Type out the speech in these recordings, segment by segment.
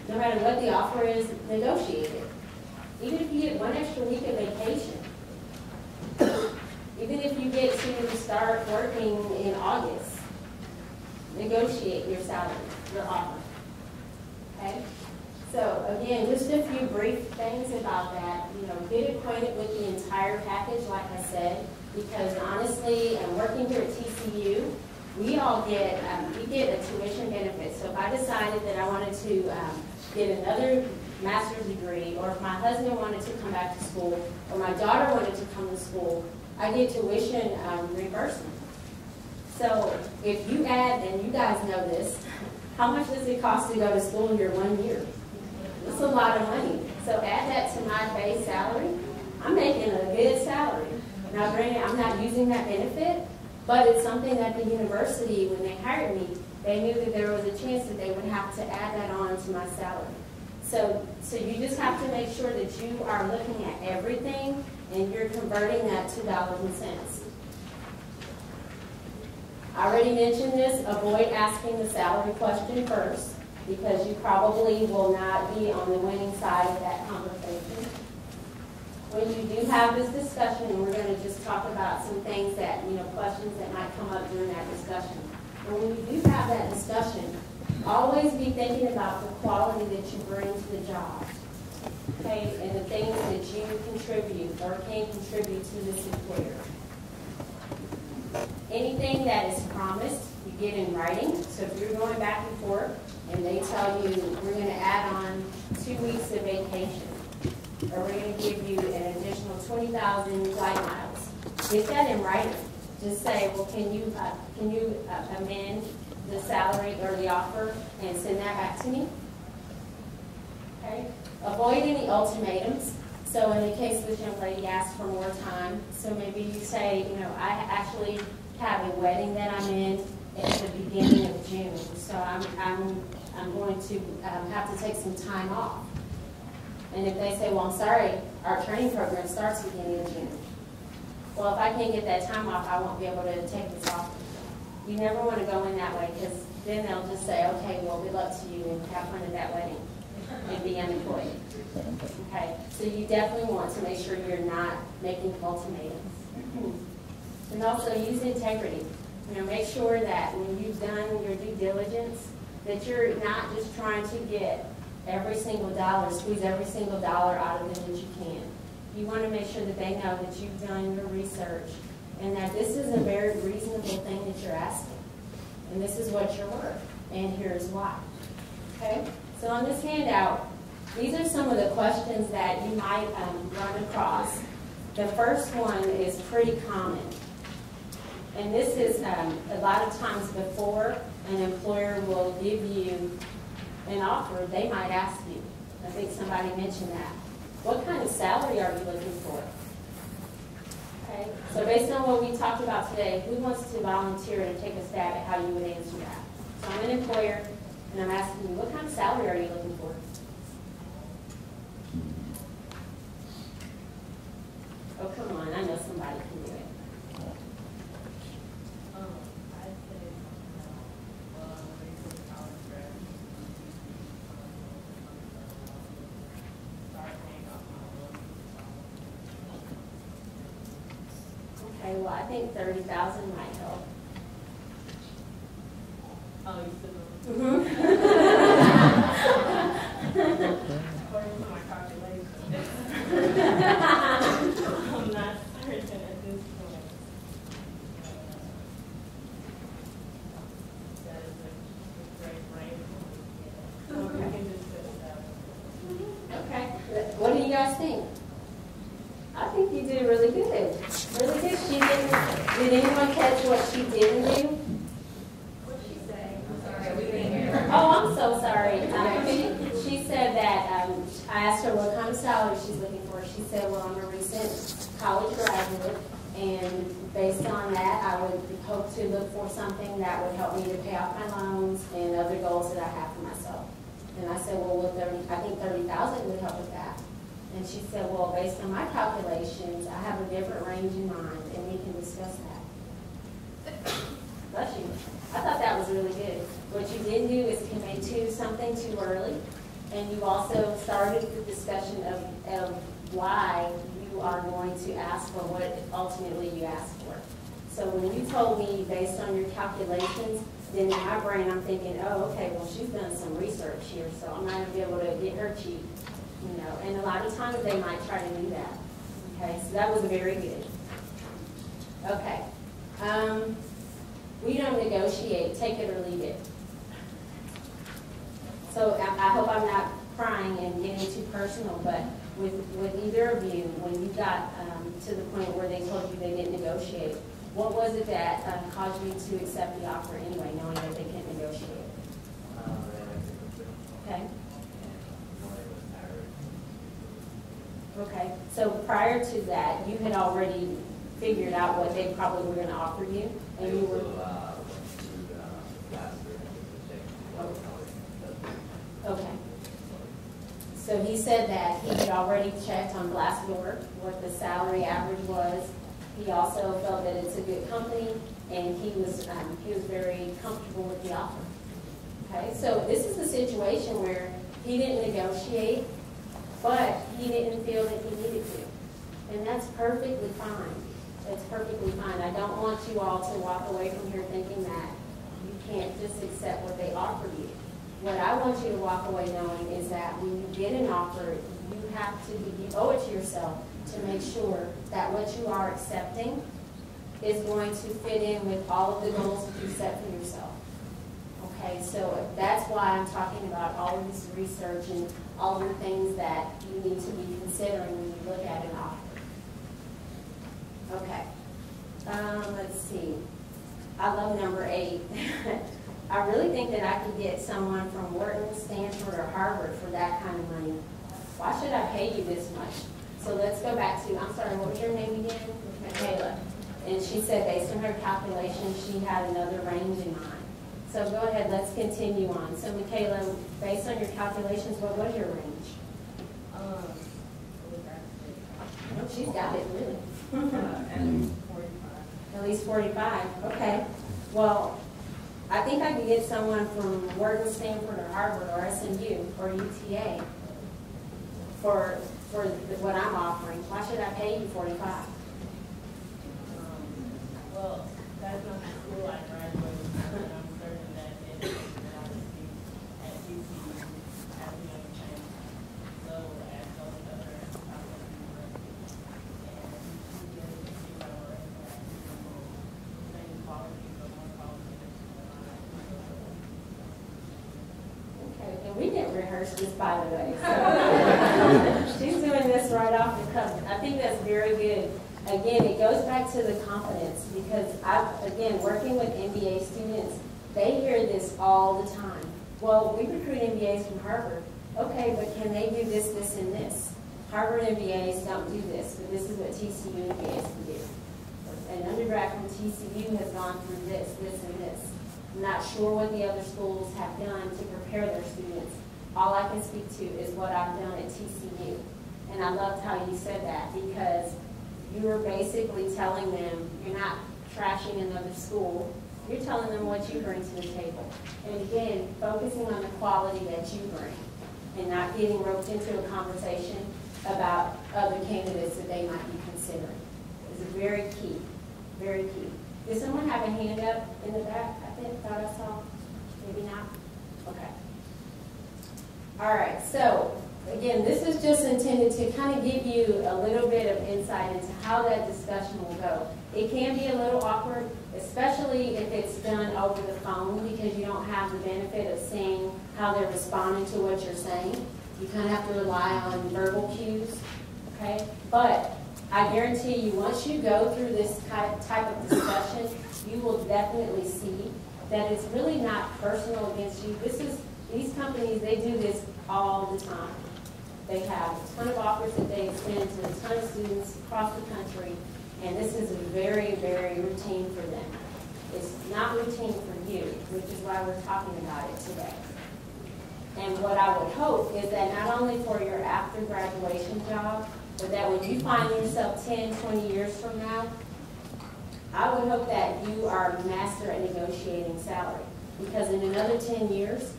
No matter what the offer is, negotiate it. Even if you get one extra week of vacation, even if you get to start working in August, negotiate your salary, your offer. Okay? So again, just a few brief things about that. Get acquainted with the entire package, like I said, because honestly, working here at TCU, we all get a tuition benefit. So if I decided that I wanted to get another master's degree, or if my husband wanted to come back to school, or my daughter wanted to come to school, I get tuition reimbursement. So if you add, and you guys know this, how much does it cost to go to school in your 1 year? It's a lot of money. So add that to my base salary. I'm making a good salary. Now granted, I'm not using that benefit, but it's something that the university, when they hired me, they knew that there was a chance that they would have to add that on to my salary. So you just have to make sure that you are looking at everything and you're converting that to dollars and cents. I already mentioned this, avoid asking the salary question first, because you probably will not be on the winning side of that conversation. When you do have this discussion, and we're going to just talk about some things that, questions that might come up during that discussion. But when you do have that discussion, always be thinking about the quality that you bring to the job, okay, and the things that you contribute or can contribute to this employer. Anything that is promised, you get in writing. So if you're going back and forth and they tell you we're going to add on 2 weeks of vacation, or we're going to give you an additional 20,000 flight miles, get that in writing. Just say, well, can you amend the salary or the offer and send that back to me? Okay. Avoid any ultimatums. So in the case this young lady asked for more time, so maybe you say, I actually have a wedding that I'm in at the beginning of June, so I'm going to have to take some time off. And if they say, well, I'm sorry, our training program starts beginning of June. Well, if I can't get that time off, I won't be able to take this off. You never want to go in that way, because then they'll just say, okay, well, good luck to you and have fun at that wedding and be unemployed. Okay, so you definitely want to make sure you're not making ultimatums. And also use integrity. Make sure that when you've done your due diligence, that you're not just trying to get every single dollar, squeeze every single dollar out of them that you can. You want to make sure that they know that you've done your research and that this is a very reasonable thing that you're asking. And this is what you're worth, and here's why. Okay? So on this handout, these are some of the questions that you might run across. The first one is pretty common. And this is a lot of times before an employer will give you an offer, they might ask you. I think somebody mentioned that. What kind of salary are you looking for? Okay. So based on what we talked about today, who wants to volunteer to take a stab at how you would answer that? So I'm an employer, and I'm asking you, what kind of salary are you looking for? Oh, come on, I know somebody can do it. Okay, well, I think 30,000 might help. Oh, you said Mm-hmm. according to my calculation. I'm not certain at this point. That is a great range. We can just set that. Okay. What do you guys think? I think you did really good. Really good. Did anyone catch what she didn't do? What did she say? I'm sorry, we didn't hear. Oh, I'm so sorry. She said that I asked her what kind of salary she's looking for. She said, well, I'm a recent college graduate, and based on that, I would hope to look for something that would help me to pay off my loans and other goals that I have for myself. And I said, well, I think 30,000 would help with that. And she said, well, based on my calculations, I have a different range in mind, and we can discuss that. Bless you. I thought that was really good. What you didn't do is commit to something too early. And you also started the discussion of why you are going to ask for what ultimately you asked for. So when you told me based on your calculations, then in my brain I'm thinking, oh, okay, well she's done some research here, so I'm not going to be able to get her cheap, you know. And a lot of times they might try to do that. Okay, so that was very good. Okay, we don't negotiate, take it or leave it. So I hope I'm not crying and getting too personal, but with either of you, when you got to the point where they told you they didn't negotiate, what was it that caused you to accept the offer anyway, knowing that they couldn't negotiate? Okay. Okay, so prior to that, you had already figured out what they probably were going to offer you, and you were... Okay. So he said that he had already checked on Glassdoor what the salary average was. He also felt that it's a good company, and he was very comfortable with the offer. Okay, so this is a situation where he didn't negotiate, but he didn't feel that he needed to, and that's perfectly fine. That's perfectly fine. I don't want you all to walk away from here thinking that you can't just accept what they offer you. What I want you to walk away knowing is that when you get an offer, you owe it to yourself to make sure that what you are accepting is going to fit in with all of the goals that you set for yourself. Okay, so that's why I'm talking about all of this research and all of the things that you need to be considering when you look at an offer. Okay, let's see. I love number 8. I really think that I could get someone from Wharton, Stanford, or Harvard for that kind of money. Why should I pay you this much? So let's go back to, I'm sorry, what was your name again? Michaela. And she said based on her calculations, she had another range in mind. So go ahead, let's continue on. So Michaela, based on your calculations, what was your range? Oh, she's got it, really. At least 45. At least 45, okay. Well, I think I could get someone from Wharton, Stanford, or Harvard, or SMU, or UTA for what I'm offering. Why should I pay you 45? Well, that's not the school I graduated from, and I'm certain that it is that I would be at UCU as a young change, so as those other universities. And you get to see how we're at same quality, but more quality. Okay, and we didn't rehearse this, by the way. So she's doing this right off the cuff. I think that's very good. Again, it goes back to the confidence, because again, working with MBA students, they hear this all the time. Well, we recruit MBAs from Harvard. Okay, but can they do this, this, and this? Harvard MBAs don't do this, but this is what TCU MBAs can do. An undergrad from TCU has gone through this, this, and this. I'm not sure what the other schools have done to prepare their students. All I can speak to is what I've done at TCU. And I loved how you said that, because you were basically telling them you're not trashing another school. You're telling them what you bring to the table. And again, focusing on the quality that you bring and not getting roped into a conversation about other candidates that they might be considering is very key, very key. Did someone have a hand up in the back? Thought I saw. Maybe not? Okay. All right, so again, this is just intended to kind of give you a little bit of insight into how that discussion will go. It can be a little awkward, especially if it's done over the phone, because you don't have the benefit of seeing how they're responding to what you're saying. You kind of have to rely on verbal cues, okay? But I guarantee you, once you go through this type of discussion, you will definitely see that it's really not personal against you. These companies, they do this all the time. They have a ton of offers that they extend to a ton of students across the country, and this is very, very routine for them. It's not routine for you, which is why we're talking about it today. And what I would hope is that not only for your after graduation job, but that when you find yourself 10, 20 years from now, I would hope that you are a master at negotiating salary. Because in another 10 years,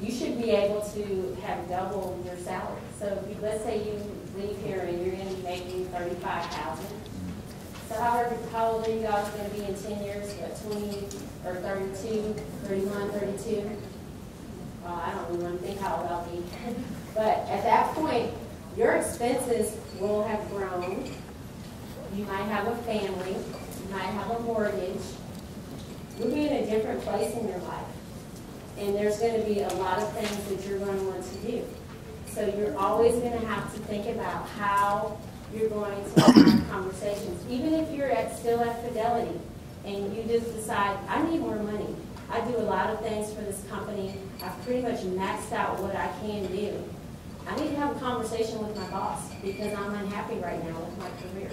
you should be able to have double your salary. So if you, let's say you leave here and you're gonna be making $35,000. So how old are you guys gonna be in 10 years? What, 20 or 32, 31, 32? Well, I don't even want to think how old I'll be. But at that point, your expenses will have grown. You might have a family. You might have a mortgage. You'll be in a different place in your life. And there's going to be a lot of things that you're going to want to do. So you're always going to have to think about how you're going to have conversations. Even if you're still at Fidelity and you just decide, I need more money. I do a lot of things for this company. I've pretty much maxed out what I can do. I need to have a conversation with my boss because I'm unhappy right now with my career.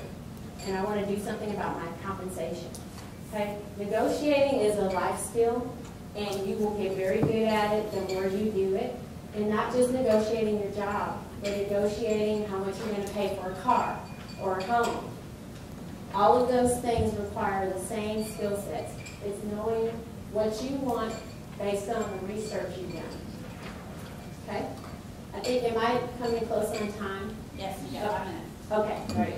And I want to do something about my compensation. Okay? Negotiating is a life skill, and you will get very good at it the more you do it. And not just negotiating your job, but negotiating how much you're going to pay for a car or a home. All of those things require the same skill sets. It's knowing what you want based on the research you've done. Okay? I think, am I coming close on time? Yes, you got 5 minutes. Okay, great.